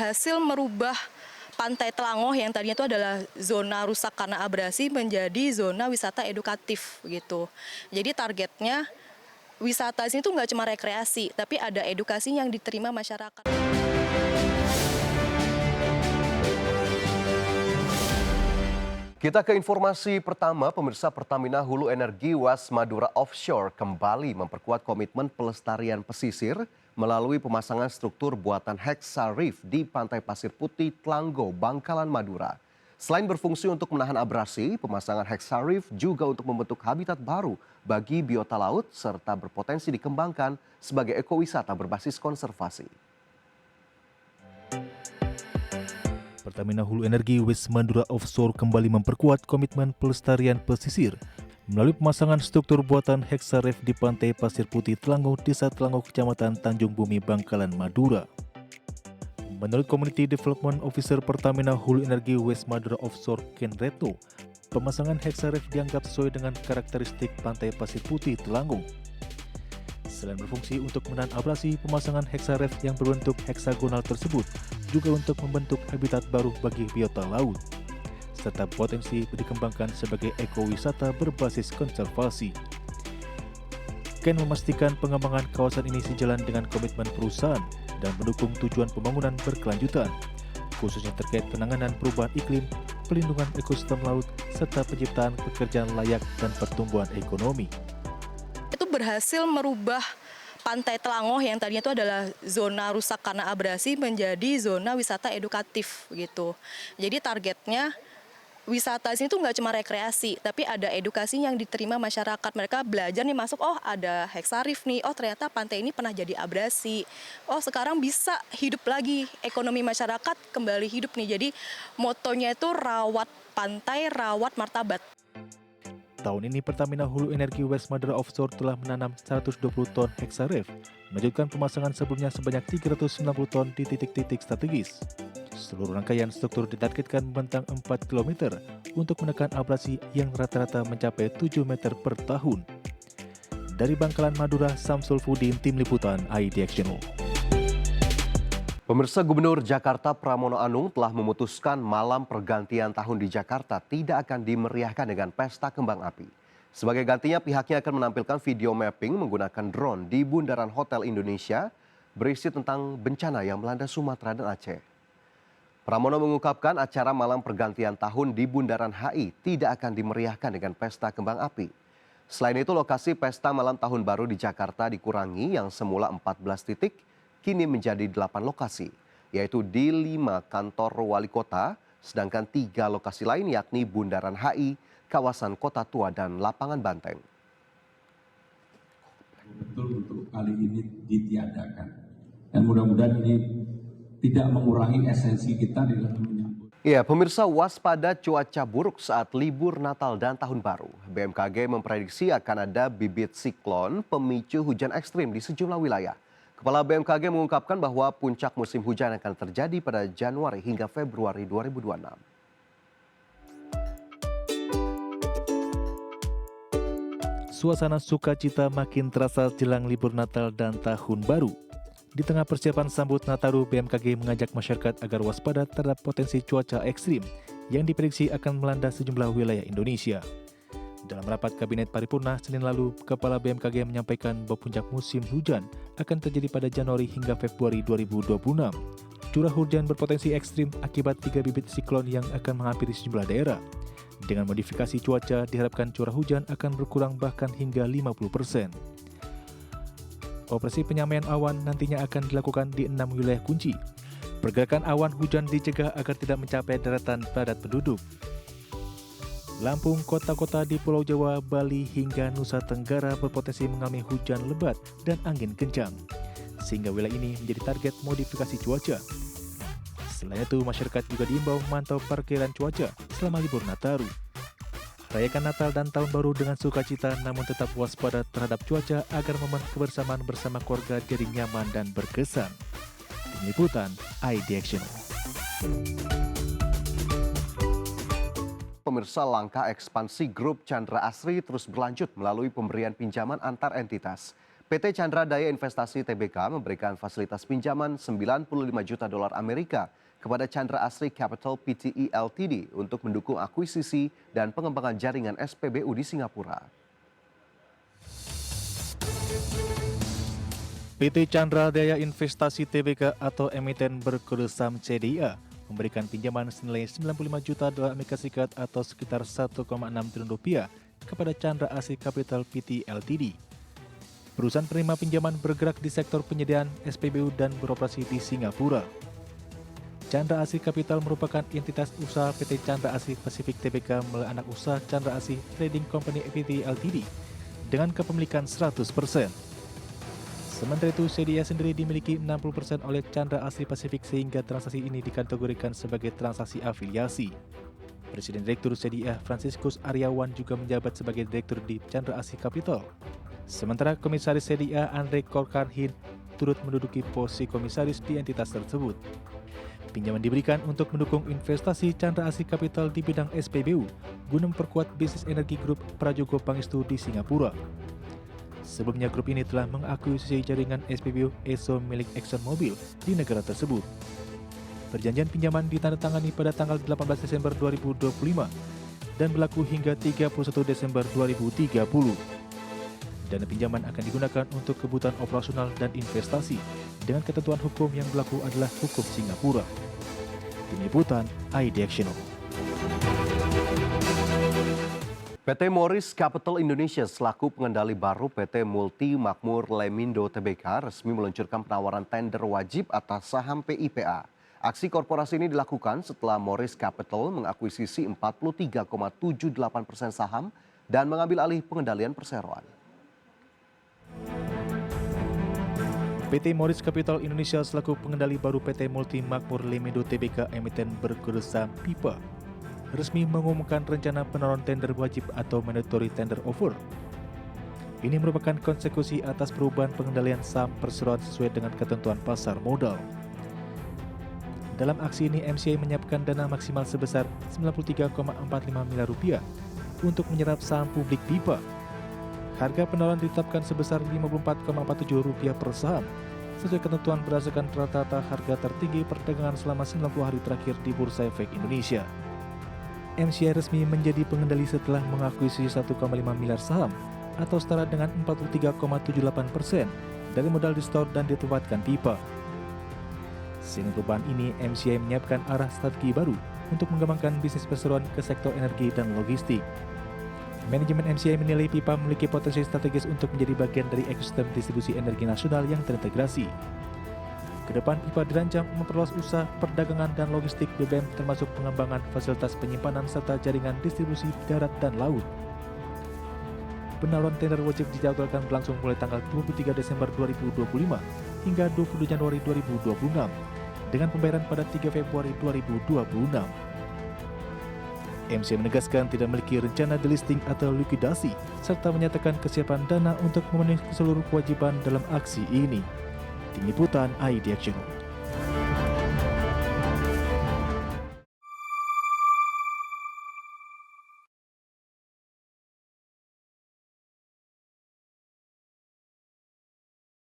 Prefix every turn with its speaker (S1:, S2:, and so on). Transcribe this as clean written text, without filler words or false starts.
S1: Hasil merubah Pantai Telangoh yang tadinya itu adalah zona rusak karena abrasi menjadi zona wisata edukatif gitu. Jadi targetnya wisata sini tuh nggak cuma rekreasi, tapi ada edukasi yang diterima masyarakat.
S2: Kita ke informasi pertama, pemirsa. Pertamina Hulu Energi Was Madura Offshore kembali memperkuat komitmen pelestarian pesisir melalui pemasangan struktur buatan Hexa Reef di Pantai Pasir Putih, Tlanggo, Bangkalan, Madura. Selain berfungsi untuk menahan abrasi, pemasangan Hexa Reef juga untuk membentuk habitat baru bagi biota laut serta berpotensi dikembangkan sebagai ekowisata berbasis konservasi.
S3: Pertamina Hulu Energi West Madura Offshore kembali memperkuat komitmen pelestarian pesisir melalui pemasangan struktur buatan Hexa Reef di Pantai Pasir Putih Tlanggo, Desa Tlanggo, Kecamatan Tanjung Bumi, Bangkalan, Madura. Menurut Community Development Officer Pertamina Hulu Energi West Madura Offshore, Ken Reto, pemasangan Hexa Reef dianggap sesuai dengan karakteristik Pantai Pasir Putih Tlanggo. Selain berfungsi untuk menahan abrasi, pemasangan Hexa Reef yang berbentuk heksagonal tersebut juga untuk membentuk habitat baru bagi biota laut, serta potensi dikembangkan sebagai ekowisata berbasis konservasi. Ken memastikan pengembangan kawasan ini sejalan dengan komitmen perusahaan dan mendukung tujuan pembangunan berkelanjutan, khususnya terkait penanganan perubahan iklim, pelindungan ekosistem laut, serta penciptaan pekerjaan layak dan pertumbuhan ekonomi.
S1: Itu berhasil merubah Pantai Telangoh yang tadinya itu adalah zona rusak karena abrasi menjadi zona wisata edukatif gitu. Jadi targetnya wisata sini tuh nggak cuma rekreasi, tapi ada edukasi yang diterima masyarakat. Mereka belajar nih masuk, oh ada Hexa Reef nih, oh ternyata pantai ini pernah jadi abrasi. Oh sekarang bisa hidup lagi, ekonomi masyarakat kembali hidup nih. Jadi motonya itu rawat pantai, rawat martabat.
S3: Tahun ini Pertamina Hulu Energi West Madura Offshore telah menanam 120 ton Hexa Reef, melanjutkan pemasangan sebelumnya sebanyak 390 ton di titik-titik strategis. Seluruh rangkaian struktur ditargetkan membentang 4 km untuk menekan abrasi yang rata-rata mencapai 7 meter per tahun. Dari Bangkalan, Madura, Samsul Fudin, Tim Liputan, IDXNO.
S2: Pemirsa, Gubernur Jakarta Pramono Anung telah memutuskan malam pergantian tahun di Jakarta tidak akan dimeriahkan dengan pesta kembang api. Sebagai gantinya, pihaknya akan menampilkan video mapping menggunakan drone di Bundaran Hotel Indonesia berisi tentang bencana yang melanda Sumatera dan Aceh. Pramono mengungkapkan acara malam pergantian tahun di Bundaran HI tidak akan dimeriahkan dengan pesta kembang api. Selain itu, lokasi pesta malam tahun baru di Jakarta dikurangi yang semula 14 titik, kini menjadi 8 lokasi, yaitu di 5 kantor wali kota, sedangkan 3 lokasi lain yakni Bundaran HI, kawasan Kota Tua, dan Lapangan Banteng.
S4: Betul untuk kali ini ditiadakan. Dan mudah-mudahan ini tidak mengurangi esensi kita di dalam menyambut.
S2: Ya, pemirsa, waspada cuaca buruk saat libur Natal dan Tahun Baru. BMKG memprediksi akan ada bibit siklon pemicu hujan ekstrim di sejumlah wilayah. Kepala BMKG mengungkapkan bahwa puncak musim hujan akan terjadi pada Januari hingga Februari 2026.
S3: Suasana sukacita makin terasa jelang libur Natal dan Tahun Baru. Di tengah persiapan sambut Nataru, BMKG mengajak masyarakat agar waspada terhadap potensi cuaca ekstrim yang diprediksi akan melanda sejumlah wilayah Indonesia. Dalam rapat Kabinet Paripurna Senin lalu, Kepala BMKG menyampaikan bahwa puncak musim hujan akan terjadi pada Januari hingga Februari 2026. Curah hujan berpotensi ekstrim akibat 3 bibit siklon yang akan menghampiri sejumlah daerah. Dengan modifikasi cuaca, diharapkan curah hujan akan berkurang bahkan hingga 50%. Operasi penyamaian awan nantinya akan dilakukan di 6 wilayah kunci. Pergerakan awan hujan dicegah agar tidak mencapai daratan padat penduduk. Lampung, kota-kota di Pulau Jawa, Bali, hingga Nusa Tenggara berpotensi mengalami hujan lebat dan angin kencang, sehingga wilayah ini menjadi target modifikasi cuaca. Selain itu, masyarakat juga diimbau memantau perkiraan cuaca selama libur Nataru. Rayakan Natal dan Tahun Baru dengan sukacita, namun tetap waspada terhadap cuaca agar momen kebersamaan bersama keluarga jadi nyaman dan berkesan. Tim Liputan, IDXNO.
S2: Pemirsa, langkah ekspansi grup Chandra Asri terus berlanjut melalui pemberian pinjaman antar entitas. PT Chandra Daya Investasi Tbk memberikan fasilitas pinjaman 95 juta dolar Amerika kepada Chandra Asri Capital Pte Ltd untuk mendukung akuisisi dan pengembangan jaringan SPBU di Singapura.
S3: PT Chandra Daya Investasi Tbk atau emiten berkode saham CDIA memberikan pinjaman senilai 95 juta dolar Amerika Serikat atau sekitar 1,6 triliun rupiah kepada Chandra Asri Capital Pte Ltd. Perusahaan penerima pinjaman bergerak di sektor penyediaan SPBU dan beroperasi di Singapura. Chandra Asri Capital merupakan entitas usaha PT Chandra Asri Pacific Tbk melalui anak usaha Chandra Asri Trading Company Pte Ltd dengan kepemilikan 100%. Sementara itu, CDIA sendiri dimiliki 60% oleh Chandra Asri Pacific sehingga transaksi ini dikategorikan sebagai transaksi afiliasi. Presiden Direktur CDIA Franciscus Aryawan juga menjabat sebagai Direktur di Chandra Asri Capital. Sementara Komisaris CDIA Andre Korkanhin turut menduduki posisi komisaris di entitas tersebut. Pinjaman diberikan untuk mendukung investasi Chandra Asri Capital di bidang SPBU guna memperkuat bisnis energi grup Prajogo Pangestu di Singapura. Sebelumnya grup ini telah mengakuisisi jaringan SPBU ESO milik ExxonMobil di negara tersebut. Perjanjian pinjaman ditandatangani pada tanggal 18 Desember 2025 dan berlaku hingga 31 Desember 2030. Dana pinjaman akan digunakan untuk kebutuhan operasional dan investasi dengan ketentuan hukum yang berlaku adalah hukum Singapura. Tim Liputan, iDiactional.
S2: PT Morris Capital Indonesia selaku pengendali baru PT Multi Makmur Lemindo Tbk resmi meluncurkan penawaran tender wajib atas saham PIPA. Aksi korporasi ini dilakukan setelah Morris Capital mengakuisisi 43,78% saham dan mengambil alih pengendalian perseroan.
S3: PT Morris Capital Indonesia selaku pengendali baru PT Multi Makmur Lemindo Tbk emiten berkode saham PIPA resmi mengumumkan rencana penawaran tender wajib atau mandatory tender offer. Ini merupakan konsekuensi atas perubahan pengendalian saham perseroan sesuai dengan ketentuan pasar modal. Dalam aksi ini MCI menyiapkan dana maksimal sebesar 93,45 miliar rupiah untuk menyerap saham publik PIPA. Harga penawaran ditetapkan sebesar Rp54,47 per saham, sesuai ketentuan berdasarkan rata-rata harga tertinggi perdagangan selama 90 hari terakhir di Bursa Efek Indonesia. MCI resmi menjadi pengendali setelah mengakuisisi 1,5 miliar saham atau setara dengan 43,78% dari modal di store dan ditempatkan PIPA. Selain perubahan ini, MCI menyiapkan arah strategi baru untuk mengembangkan bisnis perseroan ke sektor energi dan logistik. Manajemen MCI menilai PIPA memiliki potensi strategis untuk menjadi bagian dari ekosistem distribusi energi nasional yang terintegrasi. Kedepan PIPA dirancang memperluas usaha perdagangan dan logistik BBM termasuk pengembangan fasilitas penyimpanan serta jaringan distribusi darat dan laut. Penawaran tender wajib dijadwalkan berlangsung mulai tanggal 23 Desember 2025 hingga 20 Januari 2026 dengan pembayaran pada 3 Februari 2026. MCI menegaskan tidak memiliki rencana delisting atau likuidasi, serta menyatakan kesiapan dana untuk memenuhi seluruh kewajiban dalam aksi ini. Tim Liputan, iDiactional.